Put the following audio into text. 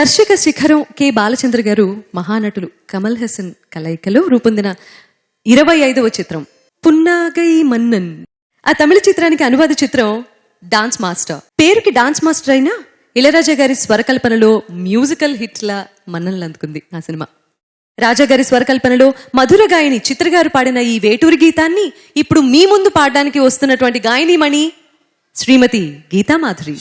దర్శక శిఖరం కె బాలచంద్ర గారు మహానటులు కమల్ హాసన్ కలయికలో రూపొందిన 25వ చిత్రం పున్నాగై మన్నన్. ఆ తమిళ చిత్రానికి అనువాద చిత్రం డాన్స్ మాస్టర్. పేరుకి డాన్స్ మాస్టర్ అయినా ఇళయరాజా గారి స్వరకల్పనలో మ్యూజికల్ హిట్ల మన్ననలు అందుకుంది ఆ సినిమా. రాజా గారి స్వరకల్పనలో మధుర గాయని చిత్ర గారు పాడిన ఈ వేటూరి గీతాన్ని ఇప్పుడు మీ ముందు పాడడానికి వస్తున్నటువంటి గాయనీమణి శ్రీమతి గీతామాధురి.